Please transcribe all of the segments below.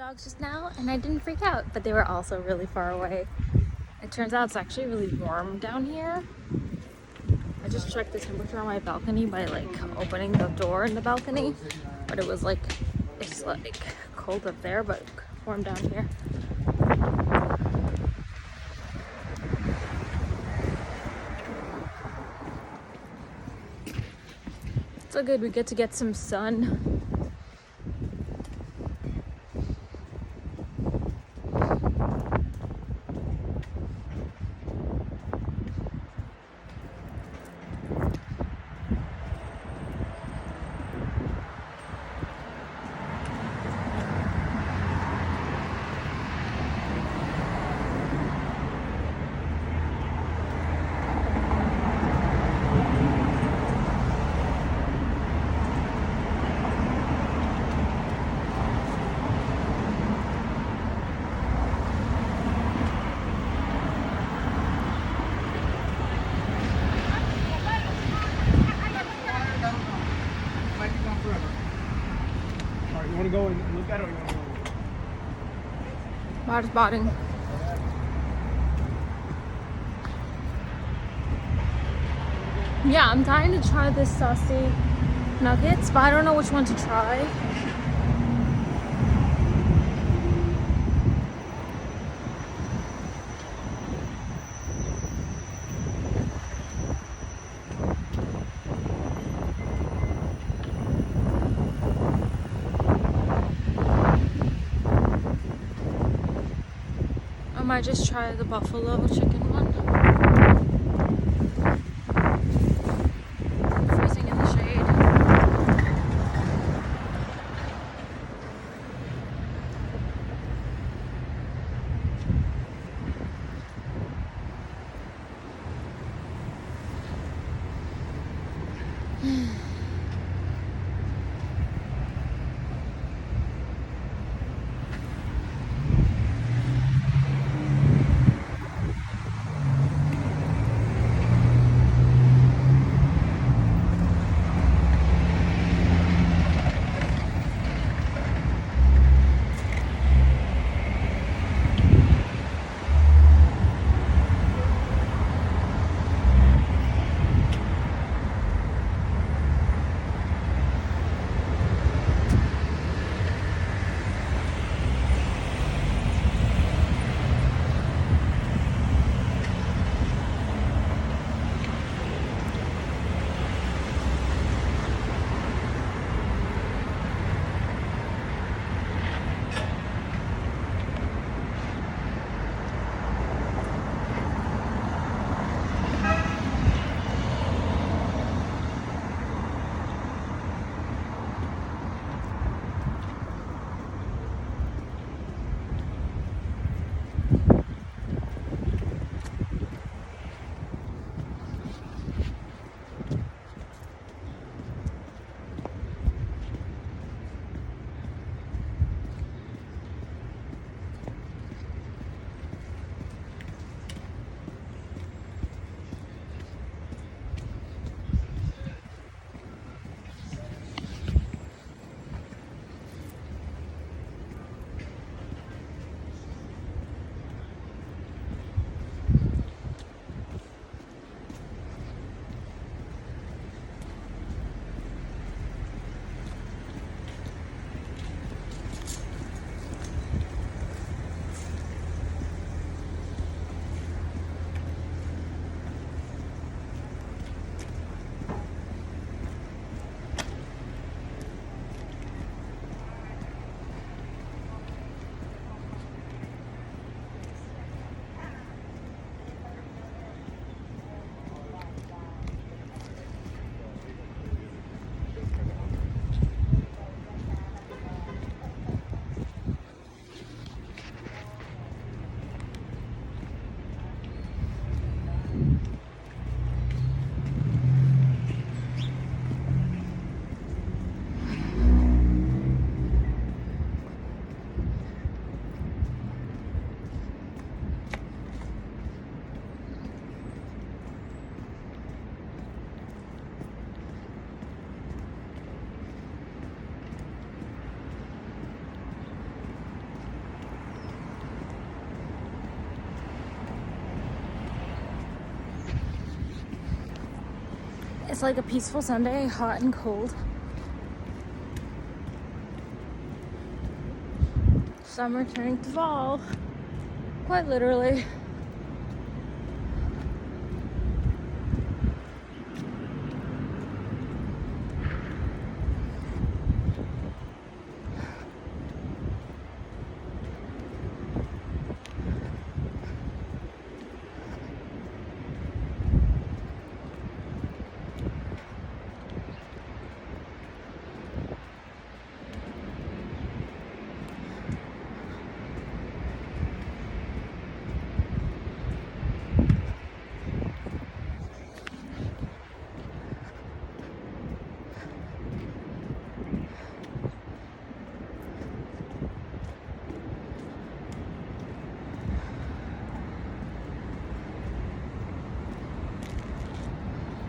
dogs just now and I didn't freak out, but they were also really far away. It turns out it's actually really warm down here. I just checked the temperature on my balcony by like opening the door in the balcony, but it was like, it's like cold up there, but warm down here. It's so good, we get to get some sun. You want to go and look at it, or you want to go? Water's botting. Yeah, I'm dying to try this saucy nuggets, but I don't know which one to try. I might just try the buffalo chicken one. Freezing in the shade. It's like a peaceful Sunday, hot and cold. Summer turning to fall, quite literally.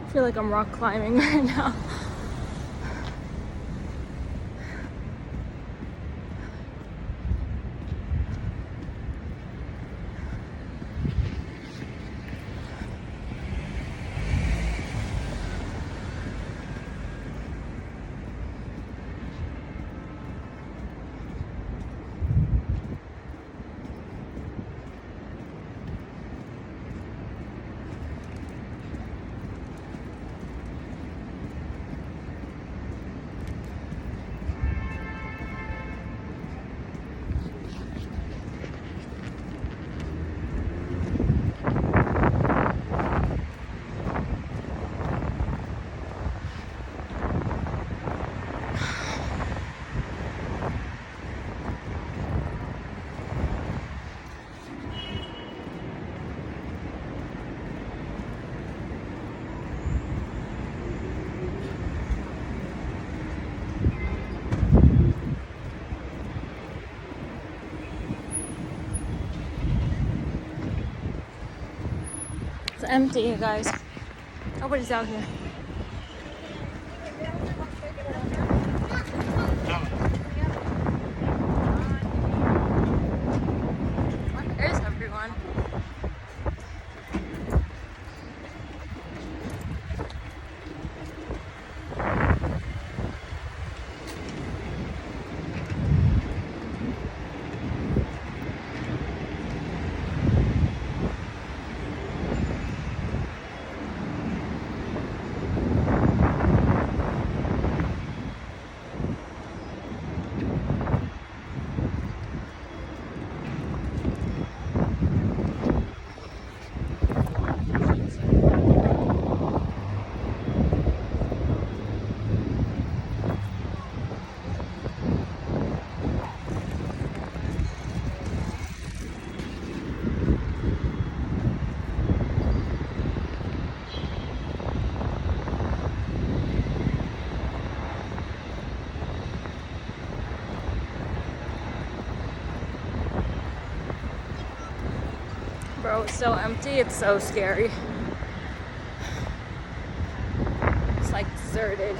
I feel like I'm rock climbing right now. It's empty, you guys. Nobody's out here. There's everyone. Bro, it's so empty, it's so scary. It's like deserted.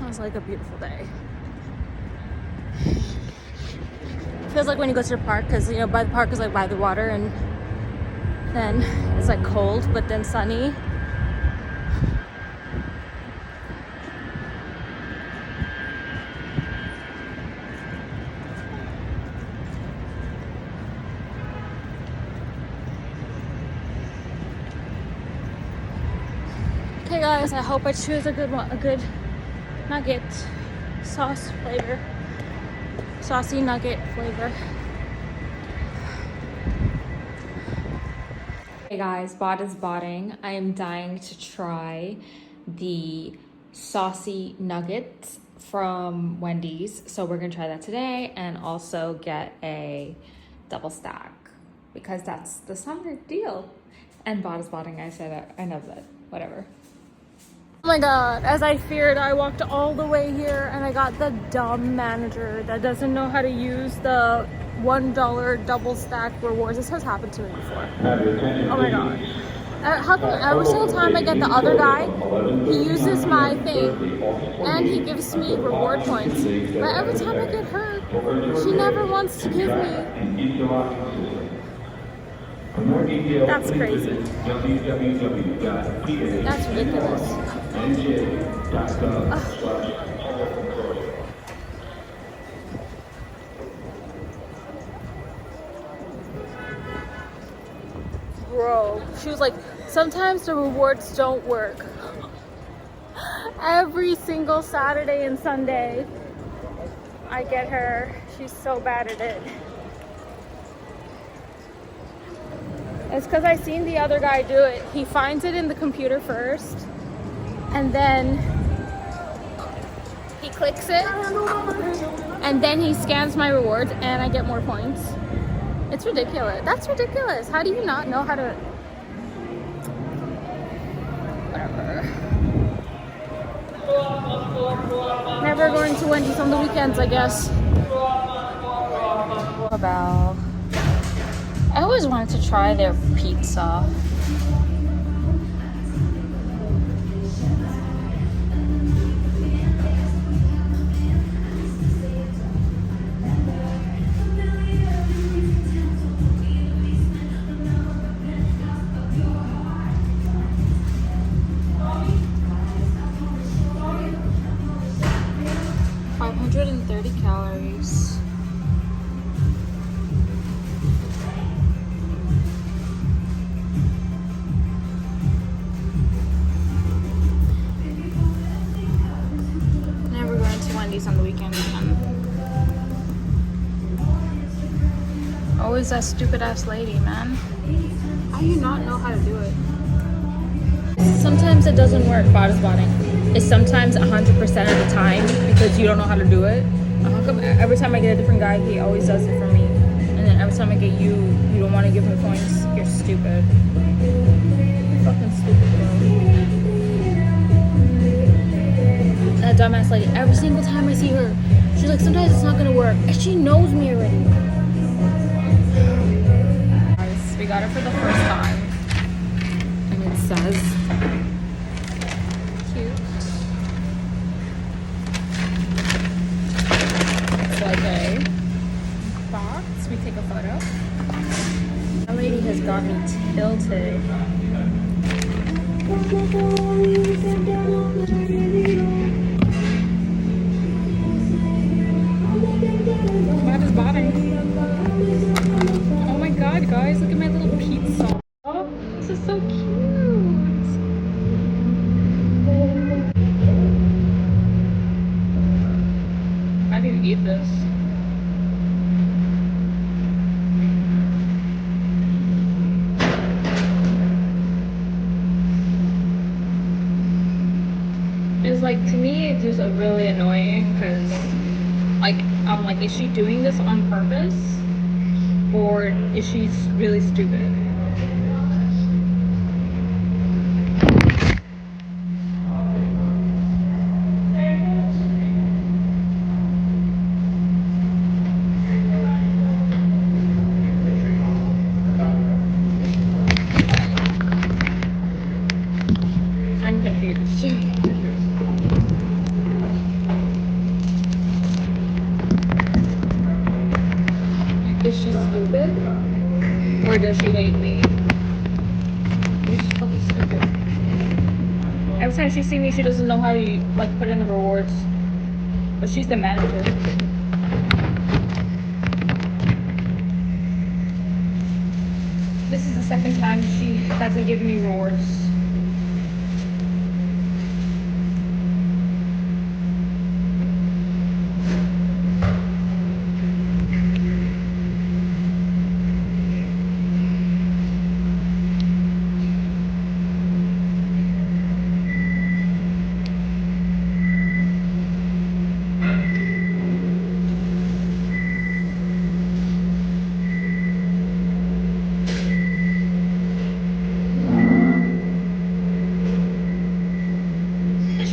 It's like a beautiful day. Feels like when you go to the park, because you know, by the park is like by the water, and then it's like cold, but then sunny. Okay, guys, I hope I choose a good one, a good nugget sauce flavor, saucy nugget flavor. Hey guys, bot is botting. I am dying to try the saucy nuggets from Wendy's. So we're gonna try that today and also get a double stack because that's the summer deal. And bought is botting, I said it. I know that, whatever. Oh my God, as I feared, I walked all the way here and I got the dumb manager that doesn't know how to use the $1 double stack rewards. This has happened to me before. Oh my God. How come every single time I get the other guy, he uses my thing and he gives me reward points. But every time I get her, she never wants to give me. That's crazy. That's ridiculous. Bro, she was like, sometimes the rewards don't work. Every single Saturday and Sunday, I get her. She's so bad at it. It's because I seen the other guy do it. He finds it in the computer first, and then he clicks it, and then he scans my rewards, and I get more points. It's ridiculous. That's ridiculous. How do you not know how to... Whatever. Never going to Wendy's on the weekends, I guess. About... I always wanted to try their pizza. Calories. Never going to Wendy's on the weekend again. Always that stupid ass lady, man. How do you not know how to do it? Sometimes it doesn't work, bot spotting. It's sometimes 100% of the time because you don't know how to do it. How come every time I get a different guy, he always does it for me? And then every time I get you, you don't want to give me points? You're stupid. You're fucking stupid, bro. That dumbass lady, every single time I see her, she's like, sometimes it's not gonna work. And she knows me already. Guys, we got it for the first time. And it says, cute. Like a box, we take a photo. That lady has got me tilted. That is bottom. Oh my God, guys, look at my little pizza. Oh, this is so cute. I need to eat this. It's like, to me, it's just really annoying because, like, I'm like, is she doing this on purpose or is she really stupid? I'm confused. Is she stupid? Or does she hate me? She's fucking stupid. Every time she sees me, she doesn't know how to, like, put in the rewards. But she's the manager. This is the second time she hasn't given me rewards.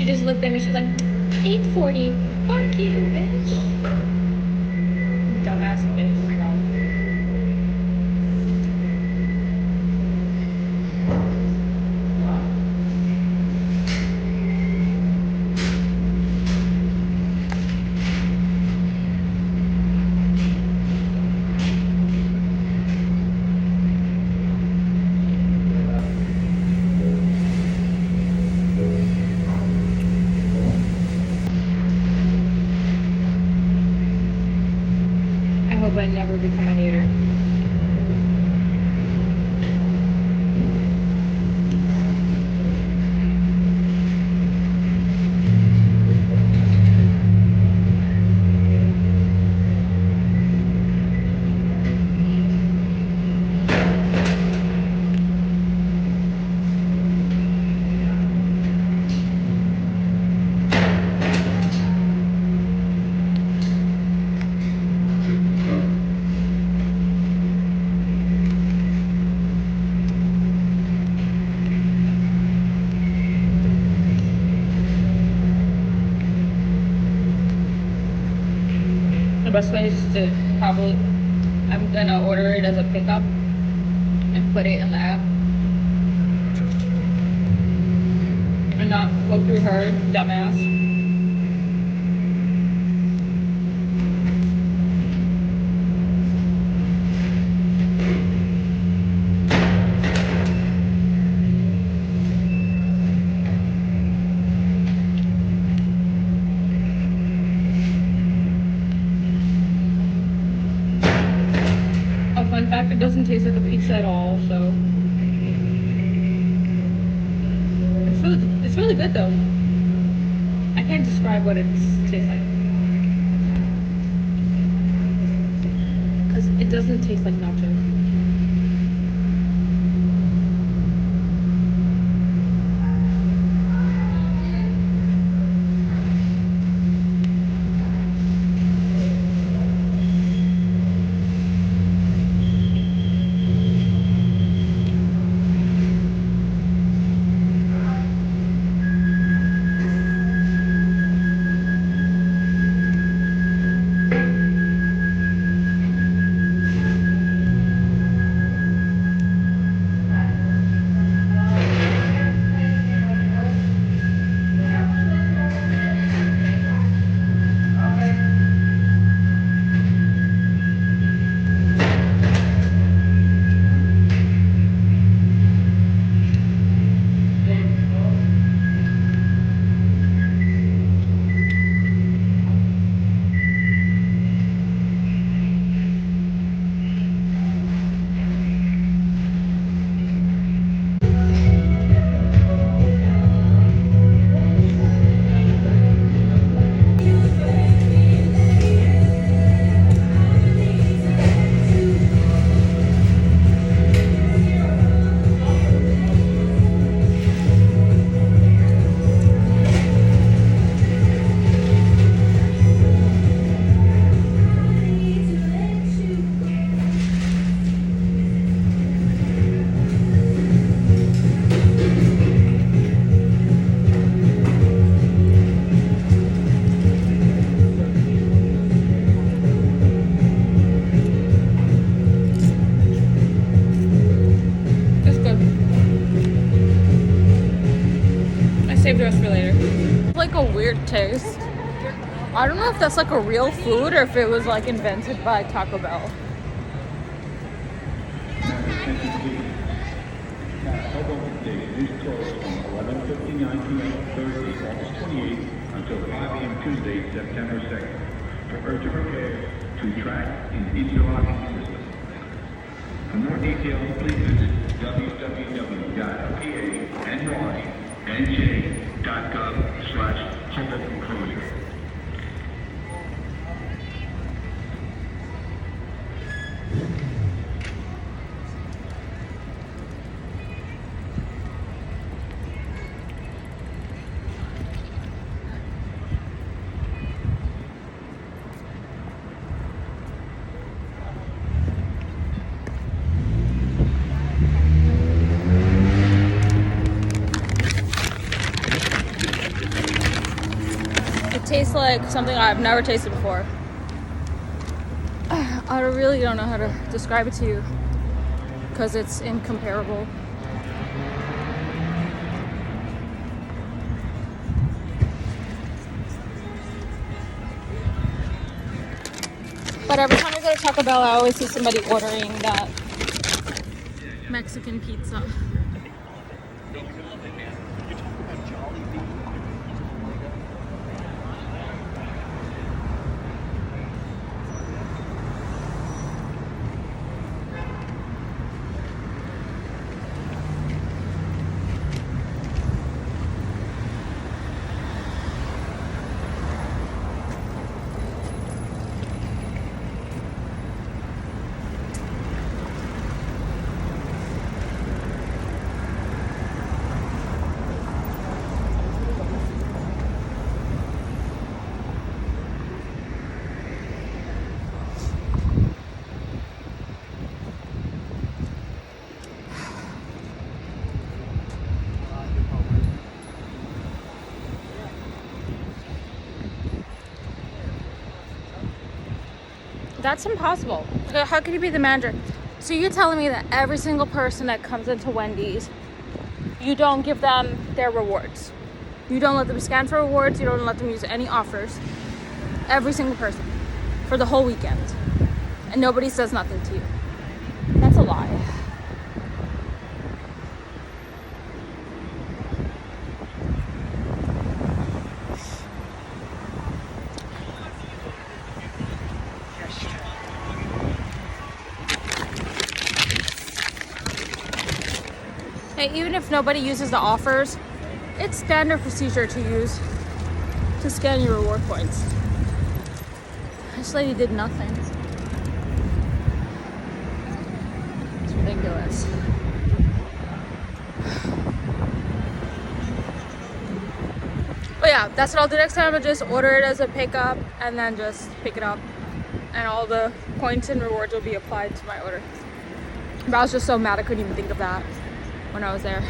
just looked at me, she's like, 8:40. Fuck you, bitch. Dumbass bitch. I hope I never become a hater. The best way is to probably, I'm gonna order it as a pickup and put it in the app and not go through her, dumbass. A fun fact, it doesn't taste like a pizza at all, so it's really good though. I can't describe what it tastes like because it doesn't taste like nachos. It's good. I saved the rest for later. Like a weird taste. I don't know if that's like a real food or if it was like invented by Taco Bell. Is closed from 11:59 p.m. Thursday, August 28th until 5 p.m. Tuesday, September 2nd. For urgent repair to track in interlocking system. For more details, please visit www.panynj.gov/home closure. tastes like something I've never tasted before. I really don't know how to describe it to you because it's incomparable. But every time I go to Taco Bell, I always see somebody ordering that Mexican pizza. That's impossible. How can you be the manager? So you're telling me that every single person that comes into Wendy's, you don't give them their rewards. You don't let them scan for rewards. You don't let them use any offers. Every single person for the whole weekend. And nobody says nothing to you. That's a lie. Hey, even if nobody uses the offers, it's standard procedure to scan your reward points. This lady did nothing. It's ridiculous. But yeah, that's what I'll do next time. I'll just order it as a pickup and then just pick it up. And all the points and rewards will be applied to my order. But I was just so mad I couldn't even think of that when I was there.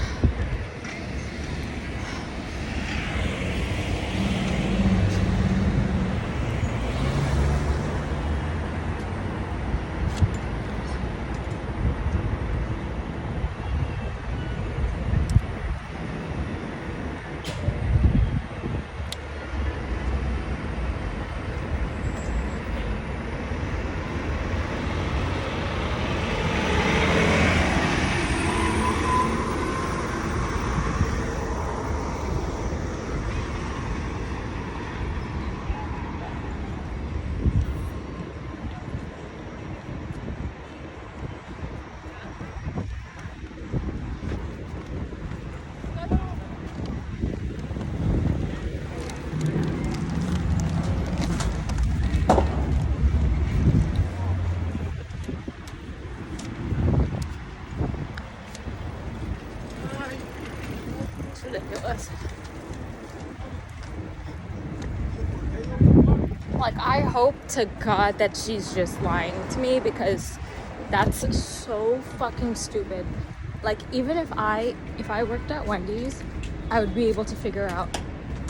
Ridiculous. Like, I hope to God that she's just lying to me because that's so fucking stupid. Like, even if I worked at Wendy's, I would be able to figure out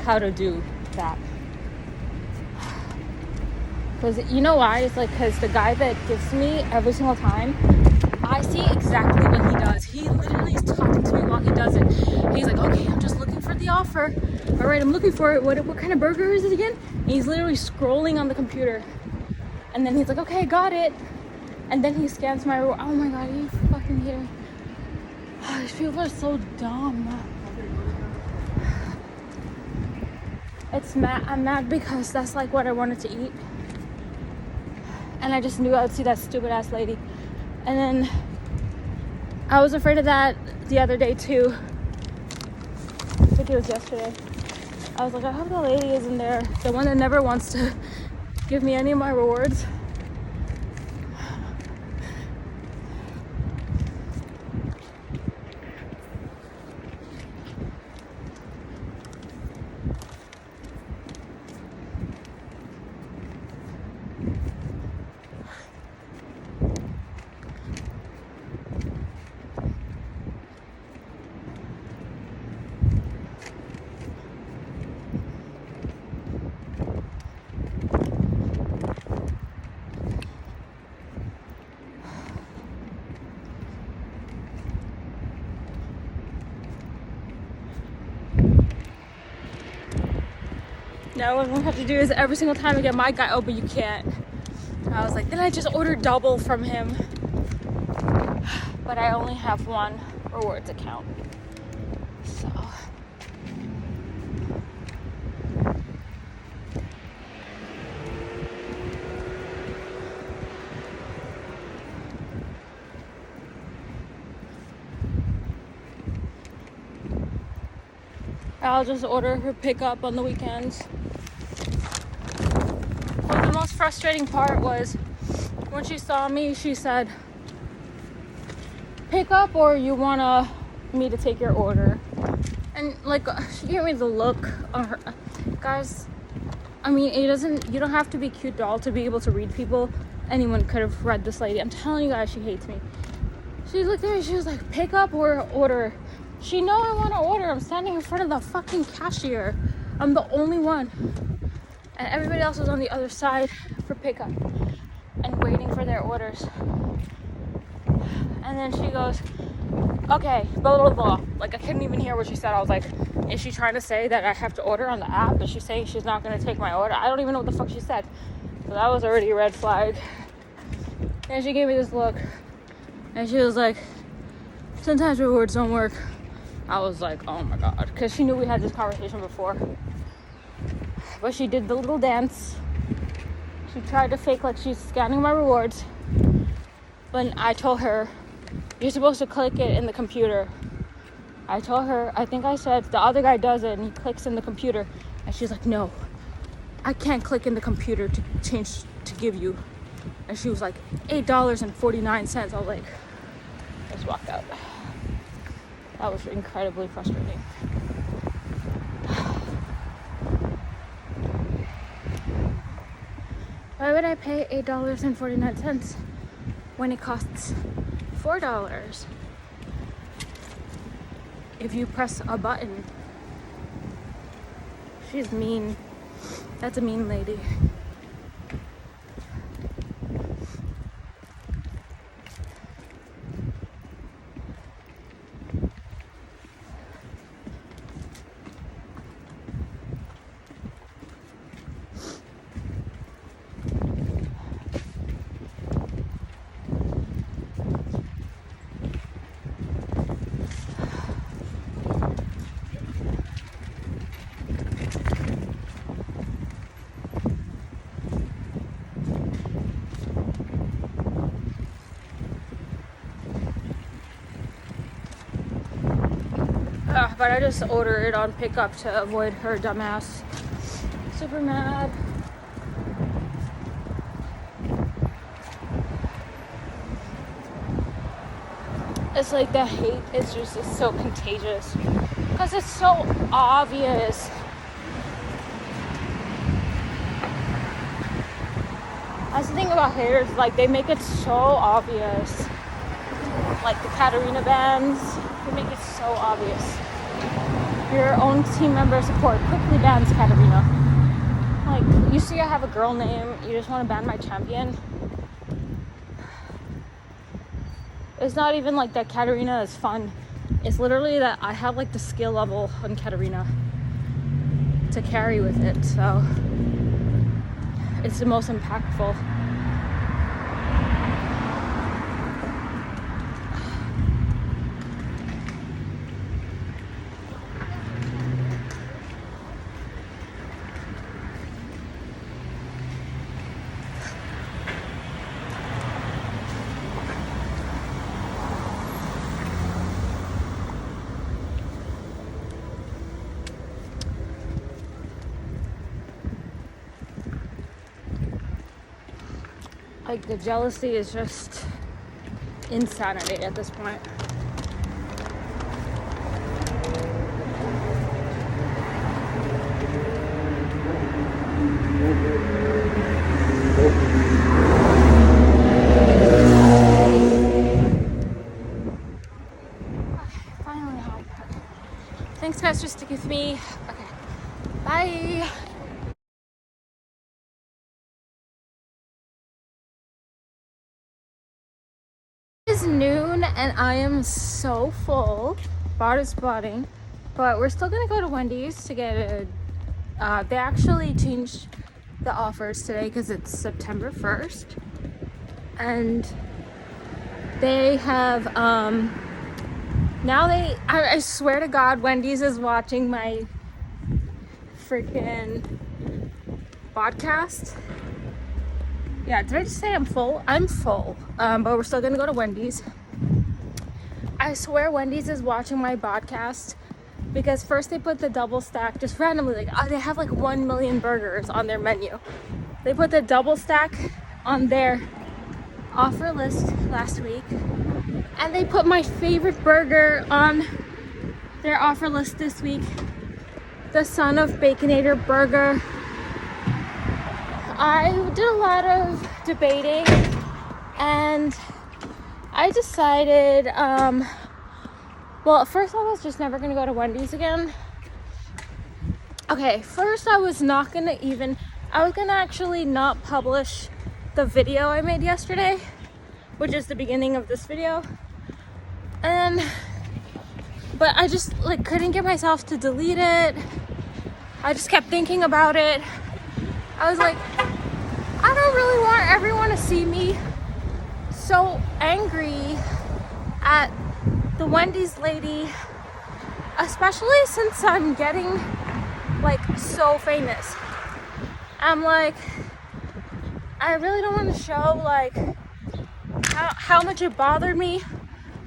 how to do that. Because you know why? It's like, because the guy that gives me every single time, I see exactly what he does. He literally is talking to me while he does it. He's like, okay, I'm just looking for the offer. All right, I'm looking for it. What kind of burger is it again? And he's literally scrolling on the computer. And then he's like, okay, got it. And then he scans my reward. Oh my God, are you fucking kidding me? Oh, these people are so dumb. I'm mad because that's like what I wanted to eat. And I just knew I would see that stupid ass lady. And then I was afraid of that the other day too. I think it was yesterday. I was like, I hope the lady isn't there. The one that never wants to give me any of my rewards. Now what I'm gonna have to do is every single time I get my guy open, you can't. I was like, then I just ordered double from him. But I only have one rewards account. So I'll just order her pickup on the weekends. But the most frustrating part was when she saw me, she said, pick up or you want me to take your order? And like, she gave me the look on her. Guys, I mean, you don't have to be cute doll to be able to read people. Anyone could have read this lady. I'm telling you guys, she hates me. She looked at me, she was like, pick up or order? She know I want to order. I'm standing in front of the fucking cashier. I'm the only one. And everybody else was on the other side for pickup and waiting for their orders. And then she goes, okay, blah, blah, blah. Like, I couldn't even hear what she said. I was like, is she trying to say that I have to order on the app? Is she saying she's not going to take my order? I don't even know what the fuck she said. So that was already a red flag. And she gave me this look. And she was like, sometimes rewards don't work. I was like, oh my God. Because she knew we had this conversation before. But she did the little dance. She tried to fake like she's scanning my rewards. But I told her, you're supposed to click it in the computer. I told her, I think I said, the other guy does it and he clicks in the computer. And she's like, no, I can't click in the computer to change, to give you. And she was like, $8.49. I was like, let's walk out. That was incredibly frustrating. Why would I pay $8.49 when it costs $4 if you press a button? She's mean. That's a mean lady. But I just ordered it on pickup to avoid her dumbass. Super mad. It's like the hate is just so contagious. Because it's so obvious. That's the thing about haters, like they make it so obvious. Like the Katarina bans, they make it so obvious. Your own team member support quickly bans Katarina. Like, you see I have a girl name, you just want to ban my champion? It's not even like that Katarina is fun. It's literally that I have like the skill level on Katarina to carry with it, so it's the most impactful. Like, the jealousy is just insanity at this point. Finally home. Thanks guys for sticking with me. Okay, bye. It's noon and I am so full. Bar is spotting, but we're still gonna go to Wendy's to get a They actually changed the offers today because it's September 1st, and they have now I swear to God, Wendy's is watching my freaking podcast. Yeah, did I just say I'm full? I'm full, but we're still gonna go to Wendy's. I swear Wendy's is watching my podcast, because first they put the double stack just randomly, like they have like 1 million burgers on their menu. They put the double stack on their offer list last week, and they put my favorite burger on their offer list this week, the Son of Baconator burger. I did a lot of debating, and I decided, well, at first I was just never gonna go to Wendy's again. Okay, first I was gonna actually not publish the video I made yesterday, which is the beginning of this video. But I just like couldn't get myself to delete it. I just kept thinking about it. I was like, I don't really want everyone to see me so angry at the Wendy's lady, especially since I'm getting like so famous. I'm like, I really don't want to show like how much it bothered me,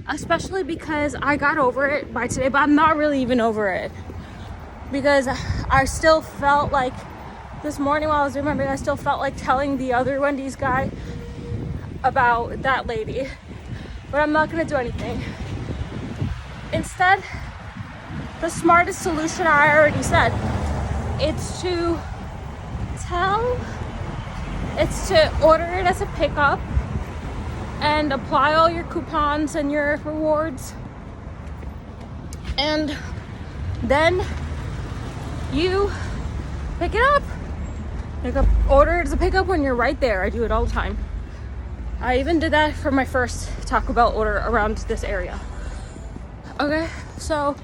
especially because I got over it by today, but I'm not really even over it, because I still felt like this morning while I was remembering, I still felt like telling the other Wendy's guy about that lady, but I'm not gonna do anything. Instead, the smartest solution I already said, it's to order it as a pickup and apply all your coupons and your rewards, and then you pick it up. Order it as a pickup when you're right there. I do it all the time. I even did that for my first Taco Bell order around this area. Okay, so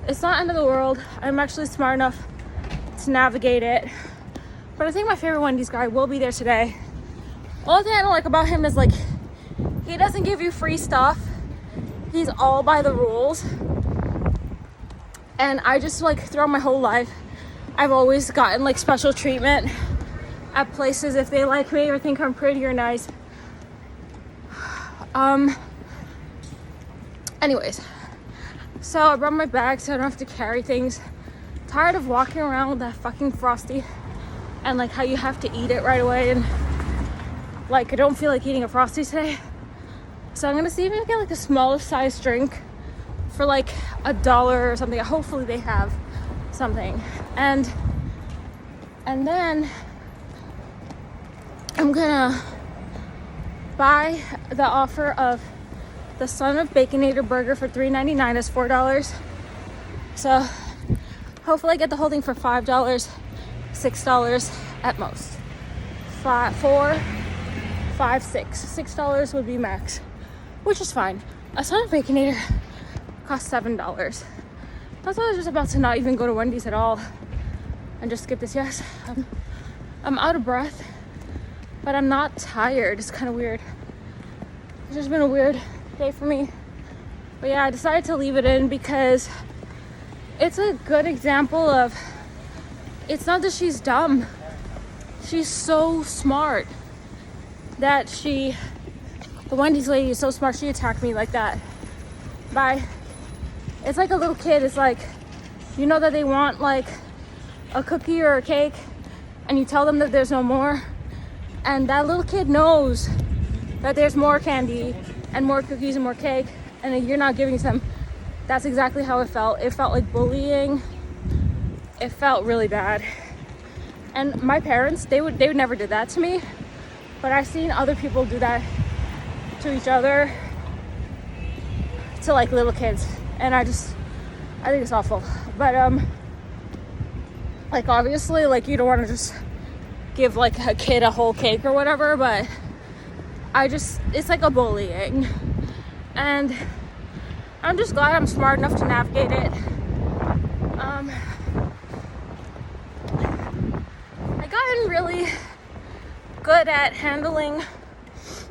it's not end of the world. I'm actually smart enough to navigate it. But I think my favorite Wendy's guy will be there today. Only thing I don't like about him is like, he doesn't give you free stuff. He's all by the rules. And I just like, throughout my whole life, I've always gotten like special treatment at places if they like me or think I'm pretty or nice. Anyways, so I brought my bag so I don't have to carry things. Tired of walking around with that fucking Frosty and like how you have to eat it right away, and like I don't feel like eating a Frosty today. So I'm gonna see if I can get like the smallest size drink for like $1 or something. Hopefully they have something. And then I'm gonna buy the offer of the Son of Baconator burger for $3.99 is $4. So hopefully I get the whole thing for $5, $6 at most. $6 would be max, which is fine. A Son of Baconator costs $7. That's why I was just about to not even go to Wendy's at all and just skip this. Yes, I'm out of breath, but I'm not tired. It's kind of weird. It's just been a weird day for me. But yeah, I decided to leave it in because it's a good example of, it's not that she's dumb. She's so smart that the Wendy's lady is so smart, she attacked me like that. It's like a little kid. It's like, you know that they want like a cookie or a cake, and you tell them that there's no more, and that little kid knows that there's more candy and more cookies and more cake, and then you're not giving them. That's exactly how it felt. It felt like bullying. It felt really bad. And my parents, they would never do that to me, but I've seen other people do that to each other, to like little kids, and I think it's awful. But like obviously, like you don't want to just give like a kid a whole cake or whatever, but it's like a bullying, and I'm just glad I'm smart enough to navigate it. really good at handling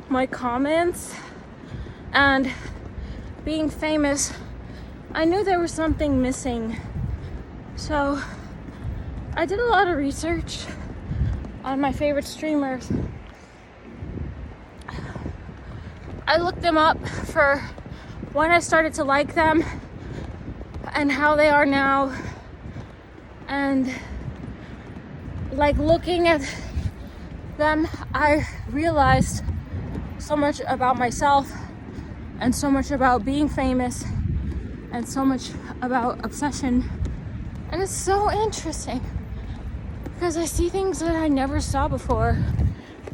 my comments and being famous, I knew there was something missing. So I did a lot of research on my favorite streamers. I looked them up for when I started to like them and how they are now. And like looking at them, I realized so much about myself and so much about being famous and so much about obsession. And it's so interesting because I see things that I never saw before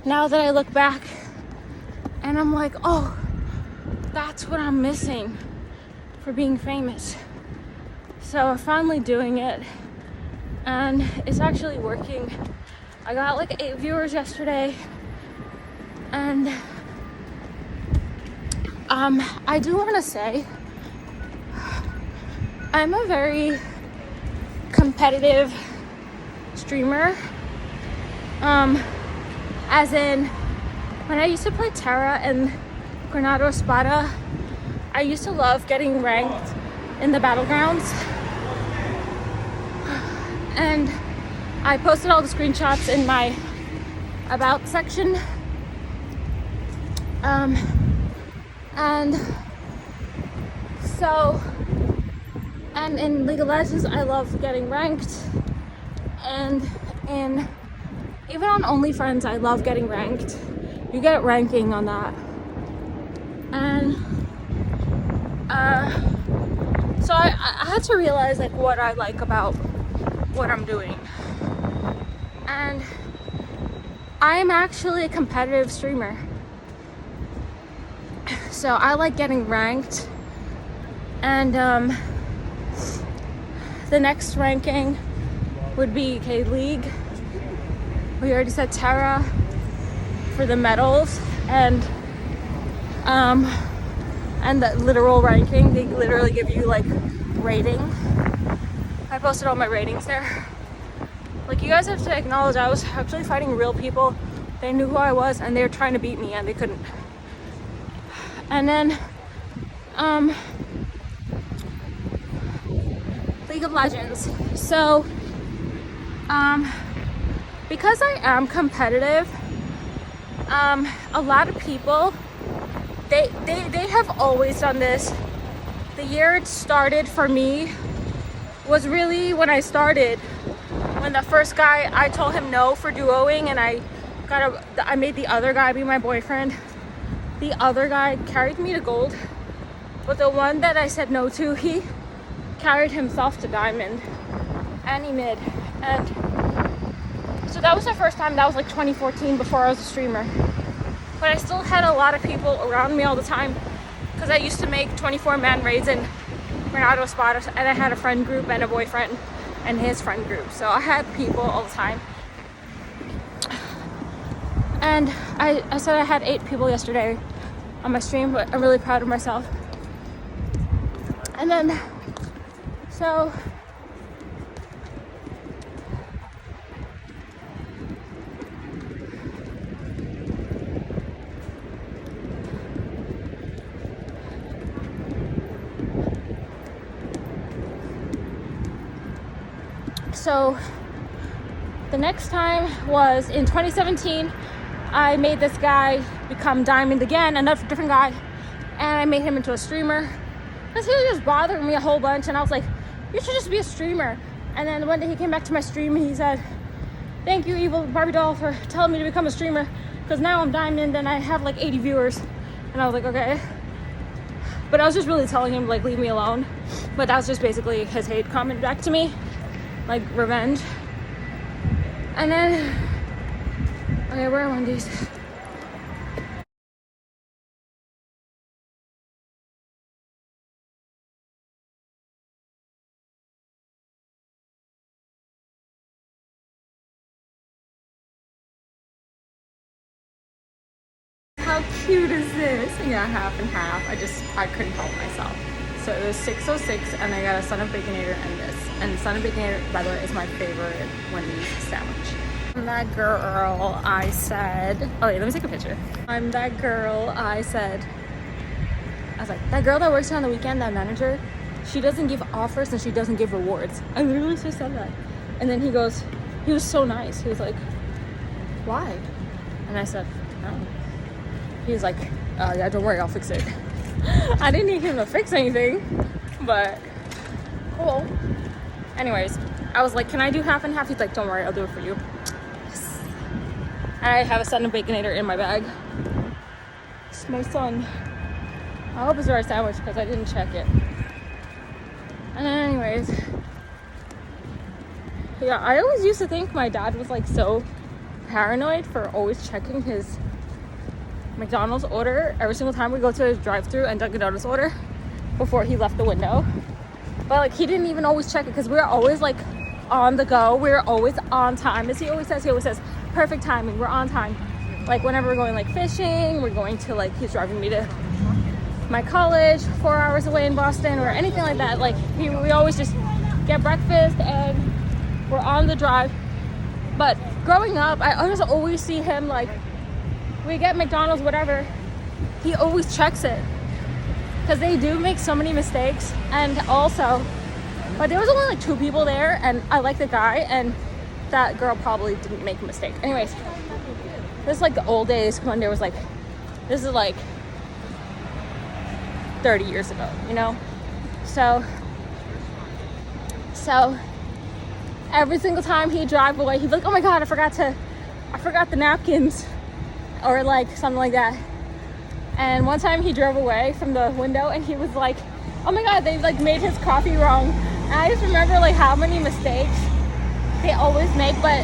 now that I look back, and I'm like, oh, that's what I'm missing for being famous. So I'm finally doing it, and it's actually working. I got like 8 viewers yesterday, and I do want to say I'm a very competitive streamer, as in when I used to play Terra and Granada Espada, I used to love getting ranked in the battlegrounds, and I posted all the screenshots in my about section, and so, and in League of Legends I love getting ranked, and even on OnlyFriends I love getting ranked. You get ranking on that. And so I had to realize like what I like about what I'm doing. And I am actually a competitive streamer. So I like getting ranked. And the next ranking would be K-League. We already said Terra for the medals, and the literal ranking. They literally give you like rating. I posted all my ratings there. Like, you guys have to acknowledge I was actually fighting real people. They knew who I was and they were trying to beat me and they couldn't. And then League of Legends. So because I am competitive, a lot of people, they have always done this. The year it started for me was really when I started, when the first guy, I told him no for duoing, and I made the other guy be my boyfriend. The other guy carried me to gold, but the one that I said no to, he carried himself to diamond, and he mid. And so that was the first time. That was like 2014, before I was a streamer. But I still had a lot of people around me all the time, because I used to make 24-man raids in Granada Espada, and I had a friend group and a boyfriend and his friend group. So I had people all the time. And I said I had 8 people yesterday on my stream, but I'm really proud of myself. And then, so the next time was in 2017. I made this guy become diamond again, another different guy, and I made him into a streamer because he was just bothering me a whole bunch, and I was like, you should just be a streamer. And then one day he came back to my stream and he said, thank you, evil Barbie doll, for telling me to become a streamer, because now I'm diamond and I have like 80 viewers. And I was like, okay. But I was just really telling him, like, leave me alone. But that was just basically his hate comment back to me, like revenge. And then, okay, where are Wendy's? How cute is this? Yeah, half and half. I couldn't help myself. So it was 606, and I got a Son of Baconator and this. And Son of Baconator, by the way, is my favorite Wendy's sandwich. I'm that girl I said. Oh wait, let me take a picture. I'm that girl I said. I was like, that girl that works here on the weekend, that manager, she doesn't give offers and she doesn't give rewards. I literally just said that. And then he goes, he was so nice. He was like, why? And I said, oh. He was like, yeah, don't worry, I'll fix it. I didn't need him to fix anything, but cool. Anyways, I was like, can I do half and half? He's like, don't worry, I'll do it for you. Yes. I have a Sun and Baconator in my bag. It's my son. I hope it's the right sandwich because I didn't check it. And then anyways, yeah, I always used to think my dad was like so paranoid for always checking his McDonald's order every single time we go to his drive-thru and Dunkin' Donuts order before he left the window. But like he didn't even always check it because we were always like on the go. We were always on time. As he always says, perfect timing. We're on time. Like whenever we're going like fishing, we're going to like, he's driving me to my college 4 hours away in Boston or anything like that. Like we always just get breakfast and we're on the drive. But growing up, I just always see him like, we get McDonald's, whatever, he always checks it because they do make so many mistakes. And also, but there was only like 2 people there and I like the guy and that girl probably didn't make a mistake. Anyways, this is like the old days when there was like, this is like 30 years ago, you know? So every single time he'd drive away, he'd be like, oh my God, I forgot the napkins or like something like that. And one time he drove away from the window and he was like, oh my God, they like made his coffee wrong. And I just remember like how many mistakes they always make. But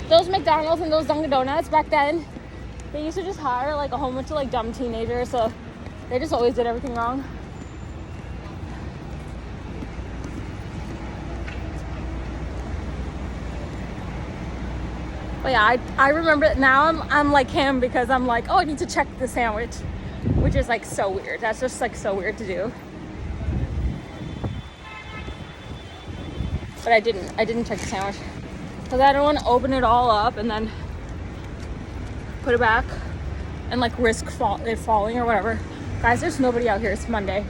those McDonald's and those Dunkin' Donuts back then, they used to just hire like a whole bunch of like dumb teenagers, so they just always did everything wrong. But yeah, I remember it now. I'm like him because I'm like, oh, I need to check the sandwich, which is like so weird. That's just like so weird to do. But I didn't check the sandwich because I don't want to open it all up and then put it back and like risk it falling or whatever. Guys, there's nobody out here. It's Monday.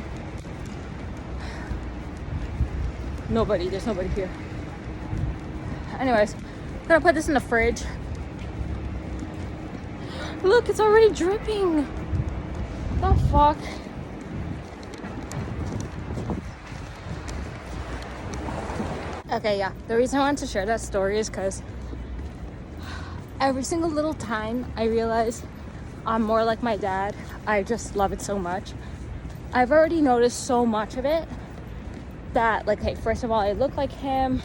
There's nobody here. Anyways, I'm gonna put this in the fridge. Look, it's already dripping. What the fuck? Okay, yeah. The reason I wanted to share that story is because every single little time I realize I'm more like my dad. I just love it so much. I've already noticed so much of it that, like, hey, first of all, I look like him.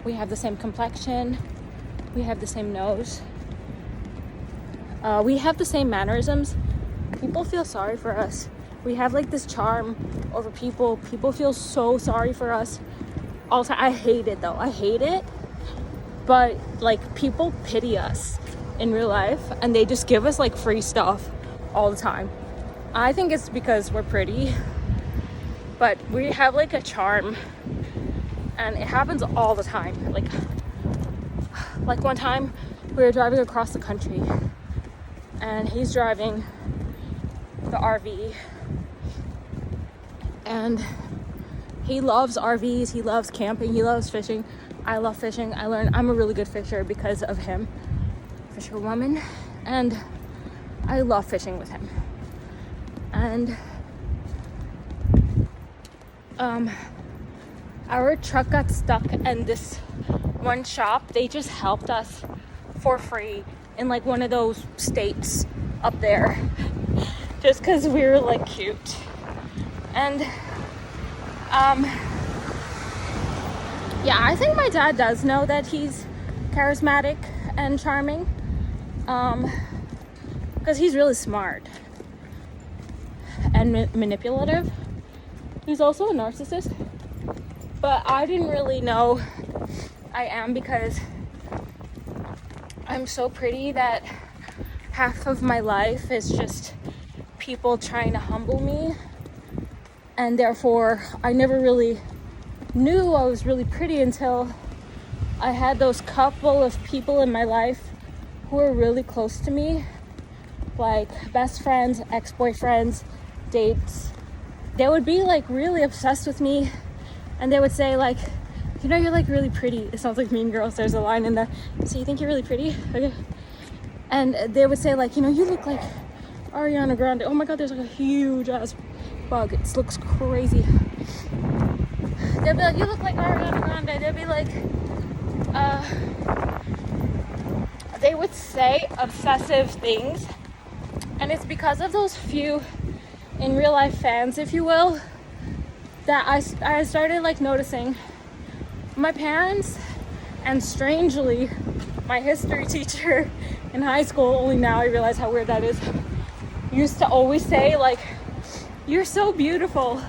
We have the same complexion. We have the same nose. We have the same mannerisms. People feel sorry for us. We have like this charm over people. People feel so sorry for us all the time. I hate it though. I hate it. But like people pity us in real life and they just give us like free stuff all the time. I think it's because we're pretty, but we have like a charm and it happens all the time. Like one time we were driving across the country and he's driving the RV and he loves RVs, he loves camping, he loves fishing. I love fishing. I'm a really good fisher because of him. Fisherwoman. And I love fishing with him. And our truck got stuck in this one shop. They just helped us for free in like one of those states up there just because we were like cute. And yeah, I think my dad does know that he's charismatic and charming because he's really smart and manipulative. He's also a narcissist, but I didn't really know I am because I'm so pretty that half of my life is just people trying to humble me, and therefore I never really knew I was really pretty until I had those couple of people in my life who were really close to me, like best friends, ex-boyfriends, dates. They would be like really obsessed with me, and they would say like, you know, you're like really pretty. It sounds like Mean Girls. There's a line in there. So you think you're really pretty? Okay. And they would say like, you know, you look like Ariana Grande. Oh my God, there's like a huge ass bug. It looks crazy. They'd be like, you look like Ariana Grande. They'd be like, they would say obsessive things. And it's because of those few in real life fans, if you will, that I started like noticing my parents, and strangely my history teacher in high school, only now I realize how weird that is, used to always say like, you're so beautiful.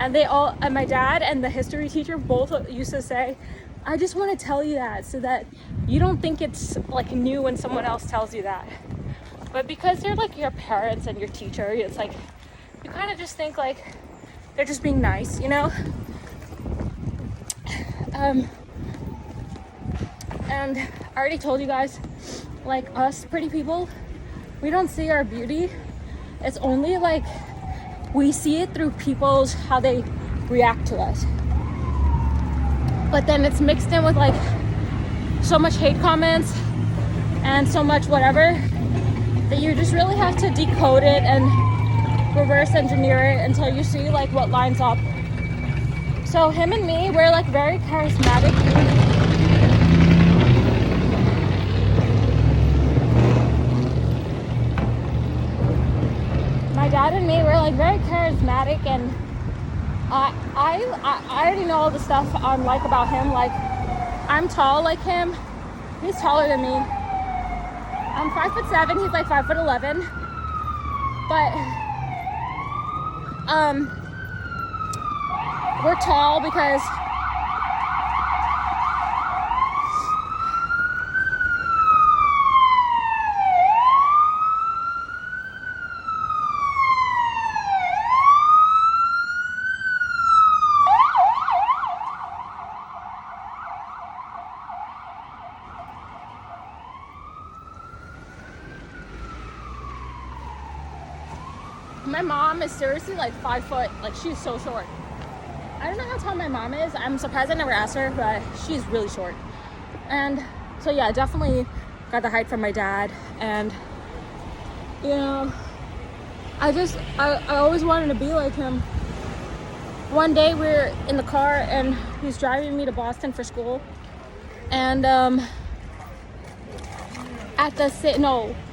And and my dad and the history teacher both used to say, I just want to tell you that so that you don't think it's like new when someone else tells you that. But because they're like your parents and your teacher, it's like you kind of just think like they're just being nice, you know? And I already told you guys, like us pretty people, we don't see our beauty. It's only like we see it through people's, how they react to us. But then it's mixed in with like so much hate comments and so much whatever that you just really have to decode it and reverse engineer it until you see like what lines up. So him and me, we're like very charismatic. My dad and me, we're like very charismatic, and I already know all the stuff I'm like about him. Like, I'm tall like him. He's taller than me. I'm 5'7", he's like 5'11". But we're tall because my mom is seriously like 5 foot. Like, she's so short. I don't know how tall my mom is. I'm surprised I never asked her, but she's really short. And so yeah, definitely got the height from my dad. And you know, I always wanted to be like him. One day we were in the car and he's driving me to Boston for school, and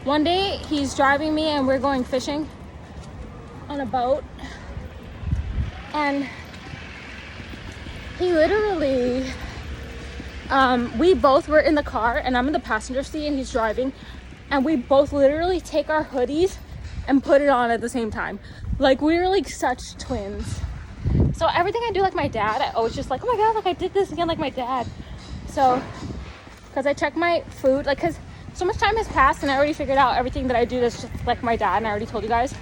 one day he's driving me and we're going fishing on a boat, and he literally we both were in the car and I'm in the passenger seat and he's driving, and we both literally take our hoodies and put it on at the same time. Like, we were like such twins. So everything I do like my dad, I always just like, oh my God, like I did this again like my dad. So because I check my food, like, because so much time has passed and I already figured out everything that I do that's just like my dad, and I already told you guys.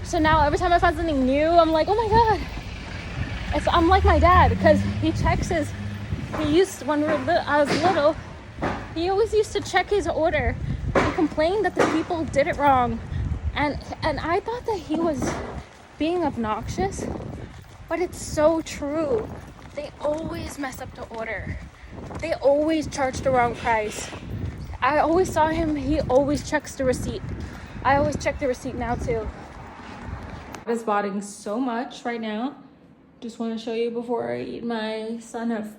So now every time I find something new, I'm like, oh my God, I'm like my dad, because he checks when I was little, he always used to check his order and complain that the people did it wrong. And I thought that he was being obnoxious, but it's so true. They always mess up the order. They always charge the wrong price. I always saw him, he always checks the receipt. I always check the receipt now too. I was botting so much right now. Just want to show you before I eat my son of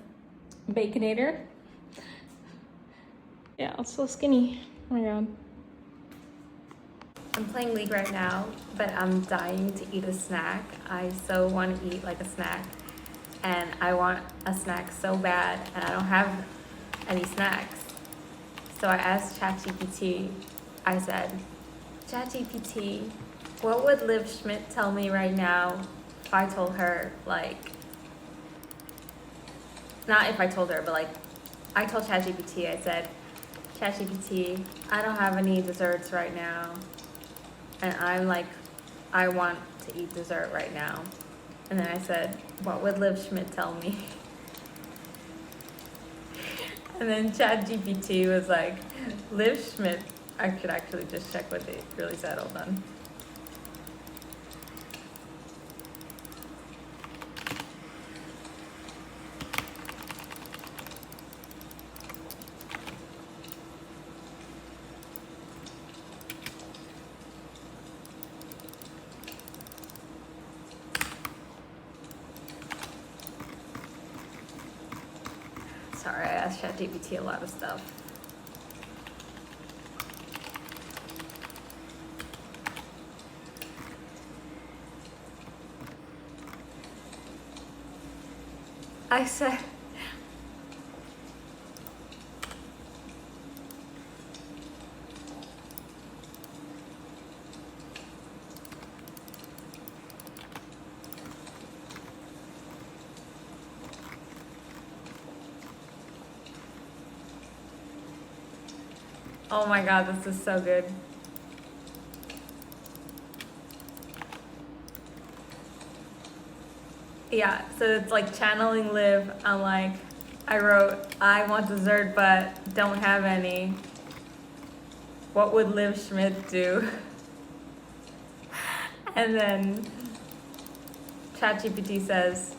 Baconator. Yeah, I'm so skinny. Oh my God. I'm playing League right now, but I'm dying to eat a snack. I so want to eat like a snack, and I want a snack so bad, and I don't have any snacks. So I asked ChatGPT, I said, ChatGPT, what would Liv Schmidt tell me right now if I told her, like, not if I told her, but like, I told ChatGPT, I said, ChatGPT, I don't have any desserts right now. And I'm like, I want to eat dessert right now. And then I said, what would Liv Schmidt tell me? And then ChatGPT was like, Liv Schmidt, I should actually just check what they really said, hold on. Sorry, I asked ChatGPT a lot of stuff. I said, oh my god, this is so good. Yeah, so it's like channeling Liv. I'm like, I wrote, I want dessert but don't have any. What would Liv Schmidt do? And then ChatGPT says,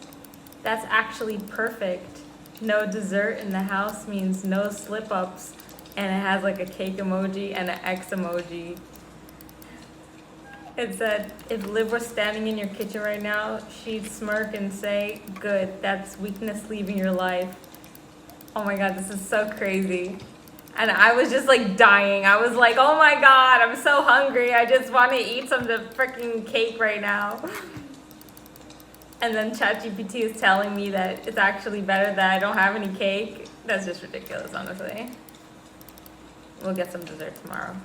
that's actually perfect. No dessert in the house means no slip-ups. And it has like a cake emoji and an X emoji. It said, if Liv was standing in your kitchen right now, she'd smirk and say, good, that's weakness leaving your life. Oh my god, this is so crazy. And I was just like dying. I was like, oh my god, I'm so hungry. I just want to eat some of the freaking cake right now. And then ChatGPT is telling me that it's actually better that I don't have any cake. That's just ridiculous, honestly. We'll get some dessert tomorrow.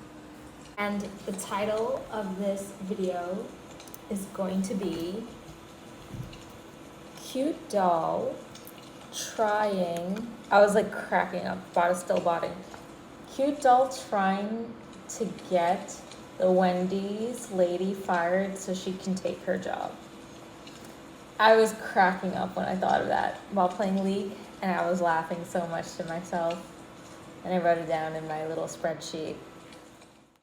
And the title of this video is going to be Cute Doll Trying. I was like cracking up. Still botting. Cute doll trying to get the Wendy's lady fired so she can take her job. I was cracking up when I thought of that while playing League, and I was laughing so much to myself. And I wrote it down in my little spreadsheet.